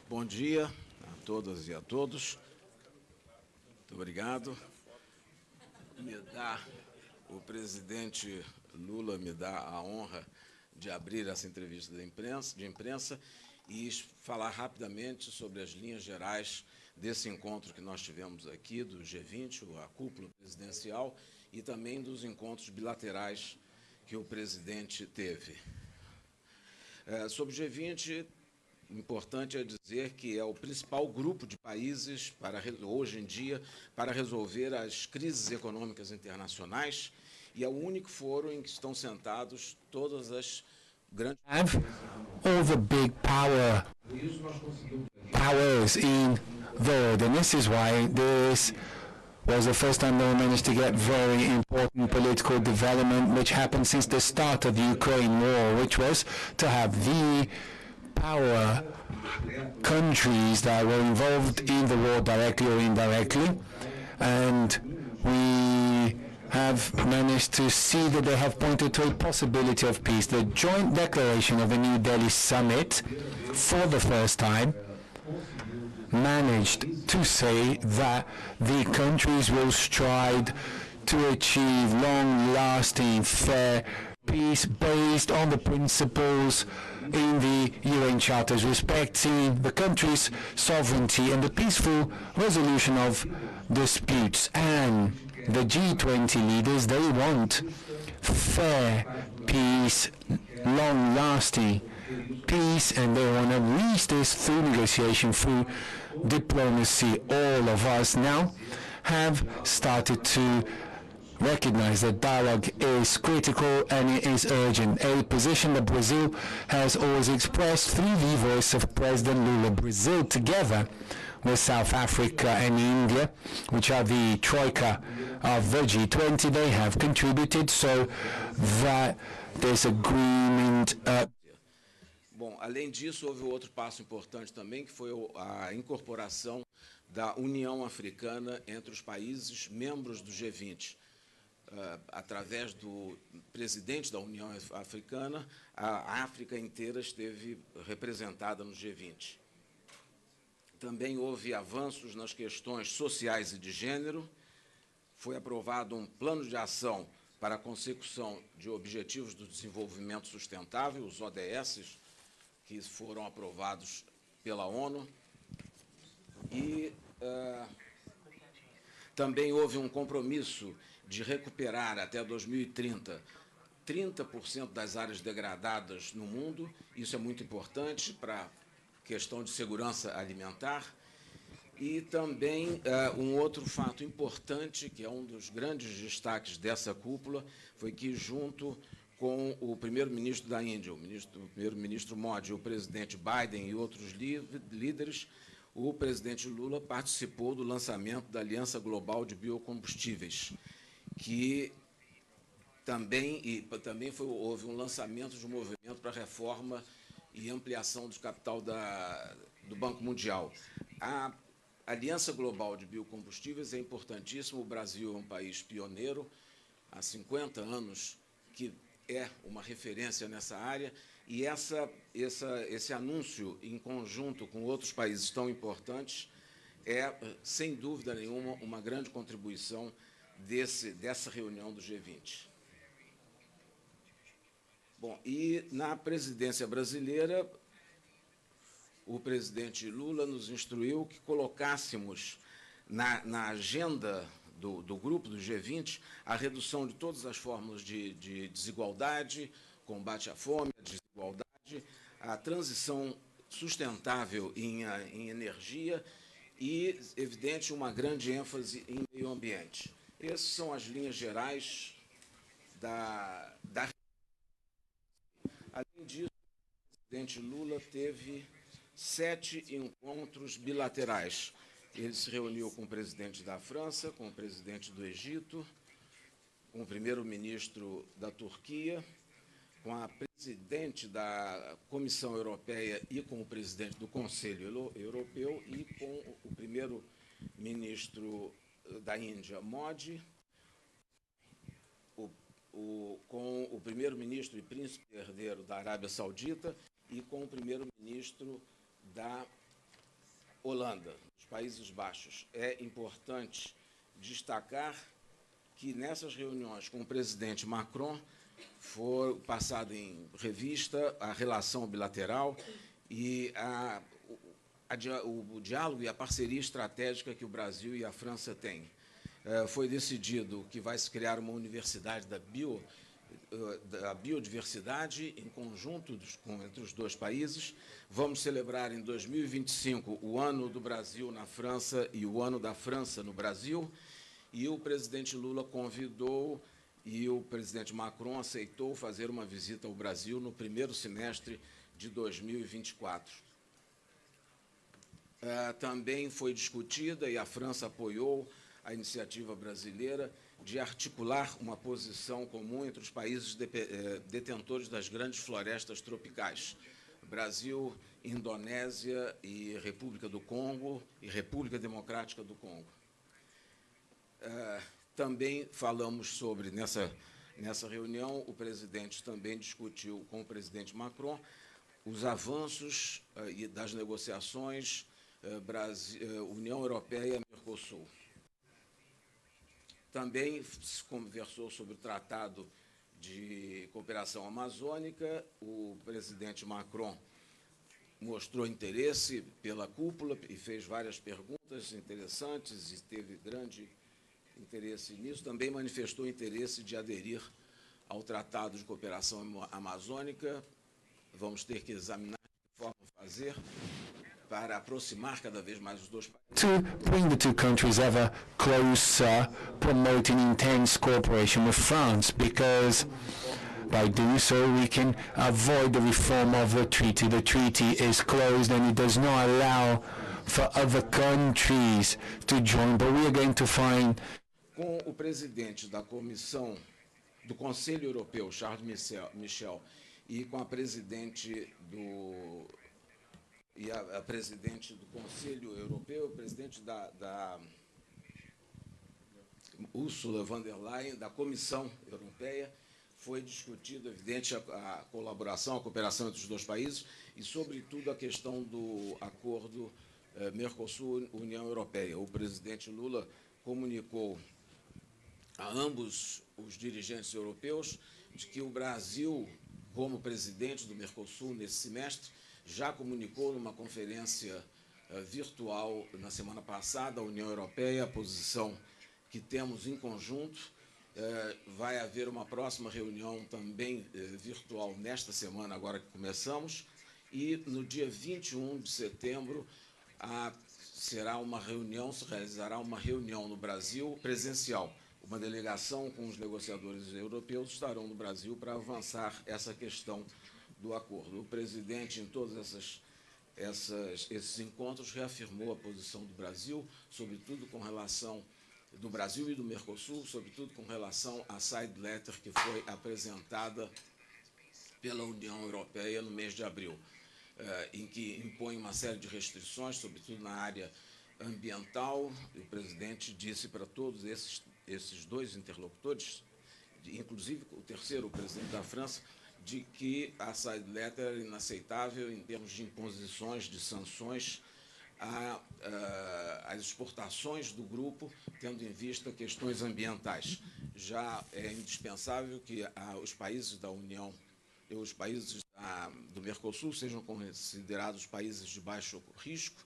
Bom dia a todas e a todos. Muito obrigado. O presidente Lula me dá a honra de abrir essa entrevista de imprensa e falar rapidamente sobre as linhas gerais desse encontro que nós tivemos aqui, do G20, a cúpula presidencial, e também dos encontros bilaterais que o presidente teve. Sobre o G20, importante é dizer que é o principal grupo de países, hoje em dia, para resolver as crises econômicas internacionais, e é o único fórum em que estão sentados todas as grandes... all the big powers in the world, and this is why this was the first time they managed to get very important political development which happened since the start of the Ukraine war, which was to have the power countries that were involved in the war directly or indirectly, and we have managed to see that they have pointed to a possibility of peace. The joint declaration of the New Delhi summit, for the first time, managed to say that the countries will strive to achieve long-lasting, fair peace based on the principles in the UN charters respecting the country's sovereignty and the peaceful resolution of disputes. And the G20 leaders, they want fair peace, long-lasting peace, and they want to reach this through negotiation, through diplomacy. All of us now have started to recognize that dialogue is critical and it is urgent, a position that Brazil has always expressed through the voice of President Lula. Brazil, together with South Africa and India, which are the troika of the G20, they have contributed so that this agreement... Bom, além disso, houve outro passo importante também, que foi a incorporação da União Africana entre os países membros do G20. Através do presidente da União Africana, a África inteira esteve representada no G20. Também houve avanços nas questões sociais e de gênero. Foi aprovado um plano de ação para a consecução de objetivos do desenvolvimento sustentável, os ODS, que foram aprovados pela ONU. E também houve um compromisso de recuperar até 2030 30% das áreas degradadas no mundo. Isso é muito importante para a questão de segurança alimentar. E também um outro fato importante, que é um dos grandes destaques dessa cúpula, foi que, junto com o primeiro-ministro da Índia, o primeiro-ministro Modi, o presidente Biden e outros líderes, o presidente Lula participou do lançamento da Aliança Global de Biocombustíveis, que também houve um lançamento de um movimento para a reforma e ampliação do capital do Banco Mundial. A Aliança Global de Biocombustíveis é importantíssima. O Brasil é um país pioneiro, há 50 anos que é uma referência nessa área, e esse anúncio, em conjunto com outros países tão importantes, é, sem dúvida nenhuma, uma grande contribuição dessa reunião do G20. Bom, e na presidência brasileira, o presidente Lula nos instruiu que colocássemos na agenda do grupo do G20 a redução de todas as formas de desigualdade, combate à fome, à desigualdade, a transição sustentável em energia e, evidente, uma grande ênfase em meio ambiente. Essas são as linhas gerais da... Além disso, o presidente Lula teve 7 encontros bilaterais. Ele se reuniu com o presidente da França, com o presidente do Egito, com o primeiro-ministro da Turquia, com a presidente da Comissão Europeia e com o presidente do Conselho Europeu e com o primeiro-ministro da Índia, Modi, com o primeiro-ministro e príncipe herdeiro da Arábia Saudita e com o primeiro-ministro da Holanda, os Países Baixos. É importante destacar que nessas reuniões com o presidente Macron foi passada em revista a relação bilateral e o diálogo e a parceria estratégica que o Brasil e a França têm. Foi decidido que vai se criar uma universidade da biodiversidade em conjunto entre os dois países. Vamos celebrar em 2025 o Ano do Brasil na França e o Ano da França no Brasil. E o presidente Lula convidou e o presidente Macron aceitou fazer uma visita ao Brasil no primeiro semestre de 2024. Também foi discutida, e a França apoiou a iniciativa brasileira de articular uma posição comum entre os países detentores das grandes florestas tropicais, Brasil, Indonésia e República do Congo e República Democrática do Congo. Também falamos sobre, nessa reunião, o presidente também discutiu com o presidente Macron os avanços das negociações União Europeia-Mercosul. Também se conversou sobre o Tratado de Cooperação Amazônica. O presidente Macron mostrou interesse pela cúpula e fez várias perguntas interessantes e teve grande interesse nisso. Também manifestou interesse de aderir ao Tratado de Cooperação Amazônica. Vamos ter que examinar de que forma fazer para aproximar cada vez mais os dois países. To bring the two countries ever closer, promoting intense cooperation with France, because by doing so we can avoid the reform of the treaty. The treaty is closed and it does not allow for other countries to join, but we are going to find... Com o presidente da Comissão do Conselho Europeu, Charles Michel, e com a presidente a presidente do Conselho Europeu, o presidente da Ursula von der Leyen, da Comissão Europeia, foi discutida, evidente, a colaboração, a cooperação entre os dois países e, sobretudo, a questão do acordo Mercosul-União Europeia. O presidente Lula comunicou a ambos os dirigentes europeus de que o Brasil, como presidente do Mercosul nesse semestre, já comunicou numa conferência virtual na semana passada à União Europeia a posição que temos em conjunto. Vai haver uma próxima reunião também virtual nesta semana, agora que começamos, e no dia 21 de setembro se realizará uma reunião no Brasil presencial. Uma delegação com os negociadores europeus estarão no Brasil para avançar essa questão do acordo. O presidente, em todos esses encontros, reafirmou a posição do Brasil, sobretudo com relação do Brasil e do Mercosul, sobretudo com relação à side letter que foi apresentada pela União Europeia no mês de abril, em que impõe uma série de restrições, sobretudo na área ambiental. O presidente disse para todos esses dois interlocutores, inclusive o terceiro, o presidente da França, de que a side letter era inaceitável em termos de imposições de sanções às exportações do grupo, tendo em vista questões ambientais. Já é indispensável que os países da União e os países do Mercosul sejam considerados países de baixo risco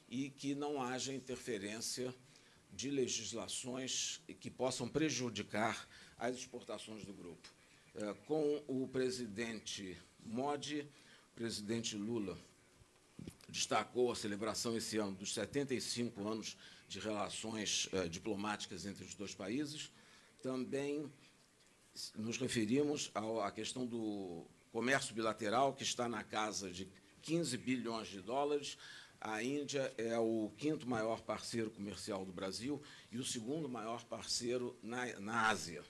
e que não haja interferência de legislações que possam prejudicar as exportações do grupo. Com o presidente Modi, o presidente Lula destacou a celebração esse ano dos 75 anos de relações diplomáticas entre os dois países. Também nos referimos à questão do comércio bilateral, que está na casa de 15 bilhões de dólares. A Índia é o quinto maior parceiro comercial do Brasil e o segundo maior parceiro na Ásia.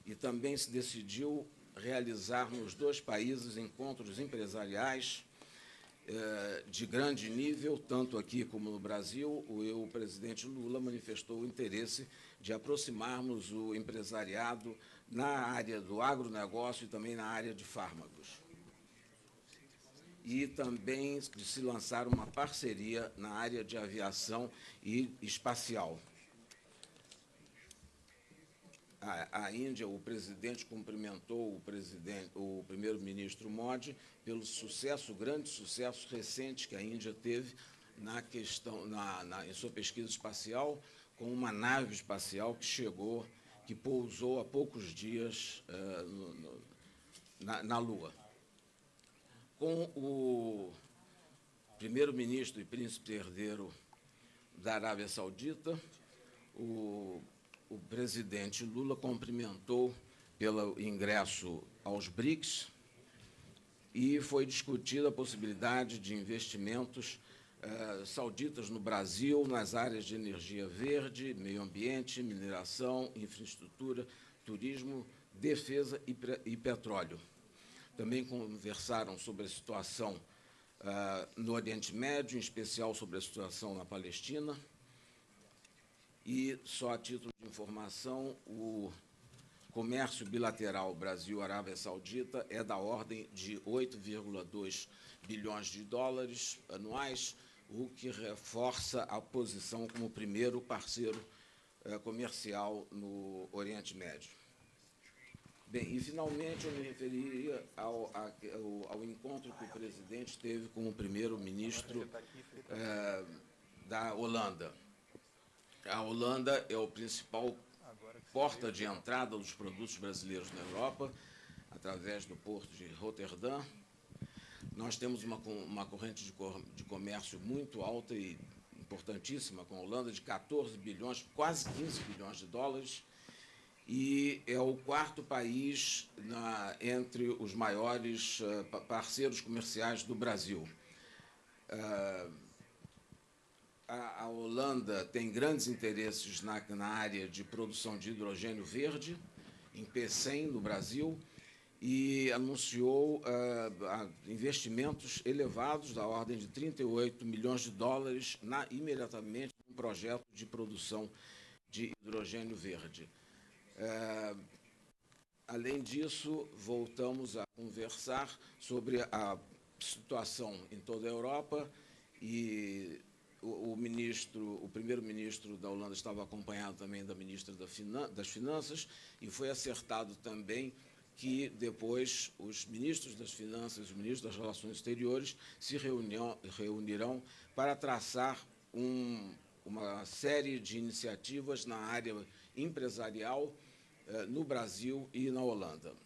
E também se decidiu realizar nos dois países encontros empresariais de grande nível, tanto aqui como no Brasil. O presidente Lula manifestou o interesse de aproximarmos o empresariado na área do agronegócio e também na área de fármacos. e também de se lançar uma parceria na área de aviação e espacial. A Índia, o presidente cumprimentou o primeiro-ministro Modi pelo sucesso, grande sucesso recente que a Índia teve na questão, em sua pesquisa espacial, com uma nave espacial que pousou há poucos dias na Lua. Com o primeiro-ministro e príncipe herdeiro da Arábia Saudita, o presidente Lula cumprimentou pelo ingresso aos BRICS e foi discutida a possibilidade de investimentos sauditas no Brasil, nas áreas de energia verde, meio ambiente, mineração, infraestrutura, turismo, defesa e petróleo. Também conversaram sobre a situação no Oriente Médio, em especial sobre a situação na Palestina. E, só a título de informação, o comércio bilateral Brasil-Arábia Saudita é da ordem de 8,2 bilhões de dólares anuais, o que reforça a posição como primeiro parceiro comercial no Oriente Médio. Bem, e, finalmente, eu me referiria ao encontro que o presidente teve com o primeiro-ministro da Holanda. A Holanda é o principal porta de entrada dos produtos brasileiros na Europa, através do porto de Roterdã. Nós temos uma corrente de comércio muito alta e importantíssima com a Holanda, de 14 bilhões, quase 15 bilhões de dólares, e é o quarto país entre os maiores parceiros comerciais do Brasil. A Holanda tem grandes interesses na área de produção de hidrogênio verde, em Pecém, no Brasil, e anunciou investimentos elevados da ordem de 38 milhões de dólares imediatamente no projeto de produção de hidrogênio verde. Além disso, voltamos a conversar sobre a situação em toda a Europa e o primeiro-ministro da Holanda estava acompanhado também da ministra das Finanças e foi acertado também que depois os ministros das Finanças e os ministros das Relações Exteriores se reunirão para traçar uma série de iniciativas na área empresarial no Brasil e na Holanda.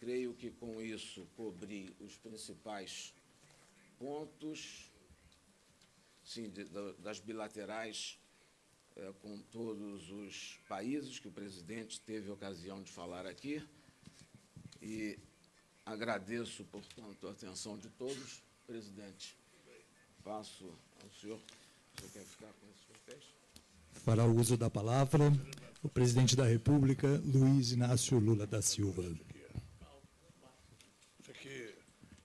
Creio que com isso cobri os principais pontos, sim, das bilaterais com todos os países que o presidente teve a ocasião de falar aqui. E agradeço, portanto, a atenção de todos. Presidente, passo ao senhor. O senhor quer ficar com esses papéis? Fará o uso da palavra o presidente da República, Luiz Inácio Lula da Silva. Isso aqui,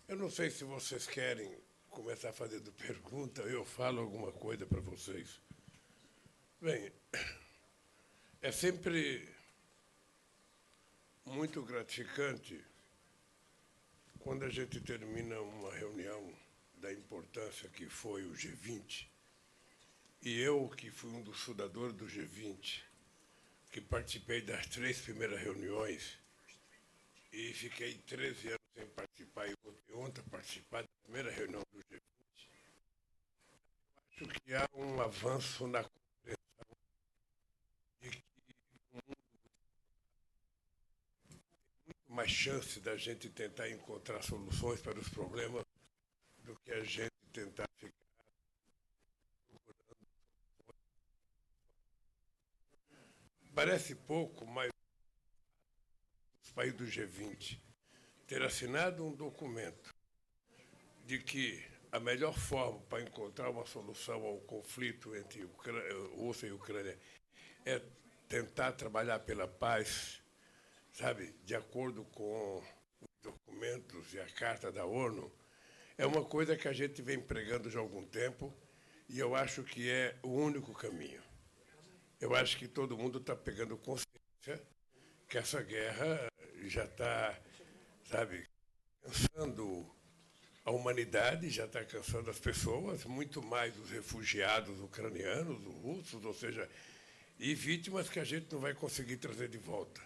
eu não sei se vocês querem começar fazendo pergunta, eu falo alguma coisa para vocês. Bem, é sempre muito gratificante quando a gente termina uma reunião da importância que foi o G20, e eu, que fui um dos fundadores do G20, que participei das 3 primeiras reuniões e fiquei 13 anos sem participar e ontem participar da primeira reunião do G20, acho que há um avanço na compreensão de que o mundo tem muito mais chance da gente tentar encontrar soluções para os problemas do que a gente tentar ficar procurando. Parece pouco, mas os países do G20 ter assinado um documento de que a melhor forma para encontrar uma solução ao conflito entre Rússia e Ucrânia é tentar trabalhar pela paz, sabe, de acordo com os documentos e a Carta da ONU, é uma coisa que a gente vem pregando já há algum tempo e eu acho que é o único caminho. Eu acho que todo mundo está pegando consciência que essa guerra já está, sabe, cansando A humanidade já está cansando as pessoas, muito mais os refugiados ucranianos, os russos, ou seja, e vítimas que a gente não vai conseguir trazer de volta.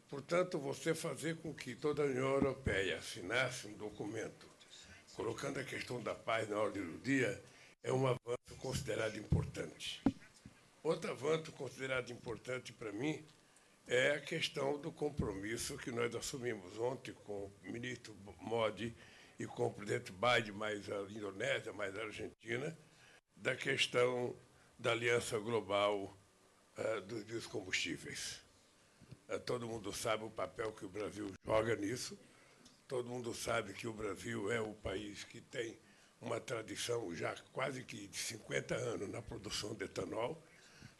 Portanto, você fazer com que toda a União Europeia assinasse um documento colocando a questão da paz na ordem do dia é um avanço considerado importante. Outro avanço considerado importante para mim é a questão do compromisso que nós assumimos ontem com o ministro Modi e com o presidente Biden, mais a Indonésia, mais a Argentina, da questão da aliança global dos biocombustíveis. Todo mundo sabe o papel que o Brasil joga nisso, todo mundo sabe que o Brasil é o país que tem uma tradição já quase que de 50 anos na produção de etanol.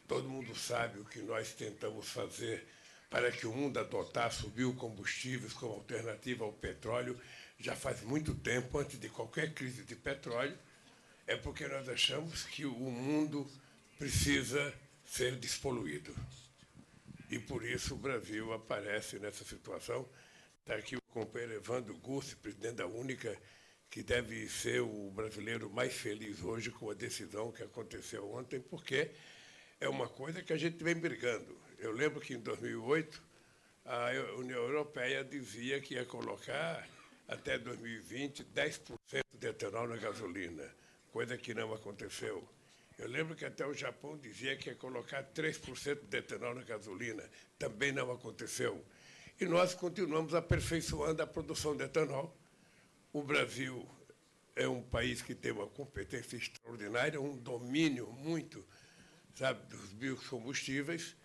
Todo mundo sabe o que nós tentamos fazer para que o mundo adotasse biocombustíveis como alternativa ao petróleo já faz muito tempo, antes de qualquer crise de petróleo, é porque nós achamos que o mundo precisa ser despoluído. E, por isso, o Brasil aparece nessa situação. Está aqui o companheiro Evandro Gussi, presidente da Única, que deve ser o brasileiro mais feliz hoje com a decisão que aconteceu ontem, porque é uma coisa que a gente vem brigando. Eu lembro que, em 2008, a União Europeia dizia que ia colocar, até 2020, 10% de etanol na gasolina, coisa que não aconteceu. Eu lembro que até o Japão dizia que ia colocar 3% de etanol na gasolina, também não aconteceu. E nós continuamos aperfeiçoando a produção de etanol. O Brasil é um país que tem uma competência extraordinária, um domínio muito, dos biocombustíveis,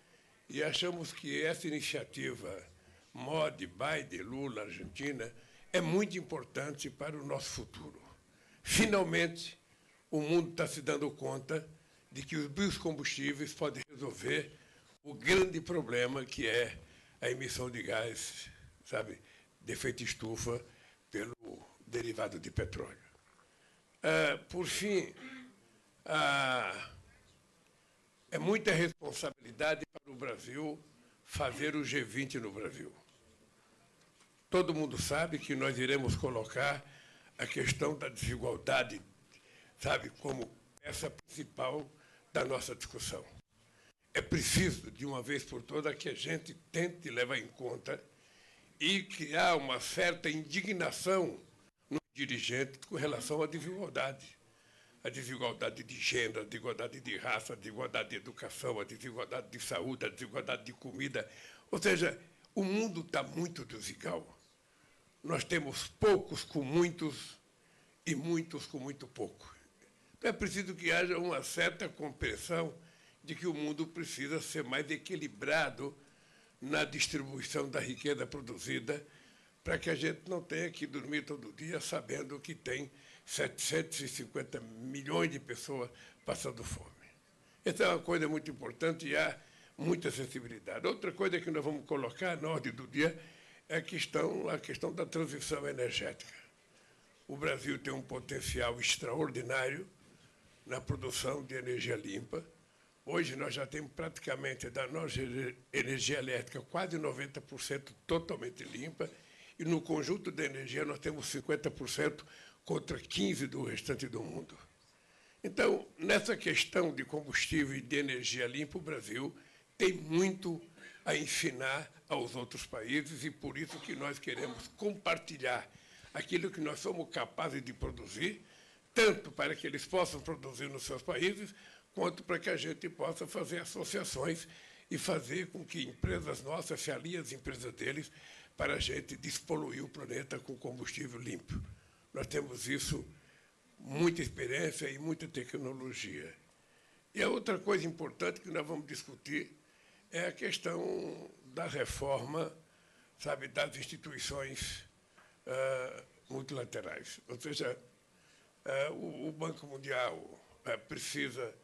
e achamos que essa iniciativa Modi, Biden, Lula, Argentina, é muito importante para o nosso futuro. Finalmente, o mundo está se dando conta de que os biocombustíveis podem resolver o grande problema que é a emissão de gás, de efeito estufa, pelo derivado de petróleo. Por fim, é muita responsabilidade para o Brasil fazer o G20 no Brasil. Todo mundo sabe que nós iremos colocar a questão da desigualdade, como peça principal da nossa discussão. É preciso, de uma vez por todas, que a gente tente levar em conta e criar uma certa indignação no dirigente com relação à desigualdade. A desigualdade de gênero, a desigualdade de raça, a desigualdade de educação, a desigualdade de saúde, a desigualdade de comida. Ou seja, o mundo está muito desigual. Nós temos poucos com muitos e muitos com muito pouco. Então, é preciso que haja uma certa compreensão de que o mundo precisa ser mais equilibrado na distribuição da riqueza produzida, para que a gente não tenha que dormir todo dia sabendo que tem 750 milhões de pessoas passando fome. Essa é uma coisa muito importante e há muita sensibilidade. Outra coisa que nós vamos colocar na ordem do dia é a questão da transição energética. O Brasil tem um potencial extraordinário na produção de energia limpa. Hoje nós já temos praticamente da nossa energia elétrica quase 90% totalmente limpa, e no conjunto da energia nós temos 50% contra 15% do restante do mundo. Então, nessa questão de combustível e de energia limpa, o Brasil tem muito a ensinar aos outros países, e por isso que nós queremos compartilhar aquilo que nós somos capazes de produzir, tanto para que eles possam produzir nos seus países, quanto para que a gente possa fazer associações e fazer com que empresas nossas se aliem às empresas deles para a gente despoluir o planeta com combustível limpo. Nós temos isso, muita experiência e muita tecnologia. E a outra coisa importante que nós vamos discutir é a questão da reforma, das instituições multilaterais. Ou seja, o Banco Mundial precisa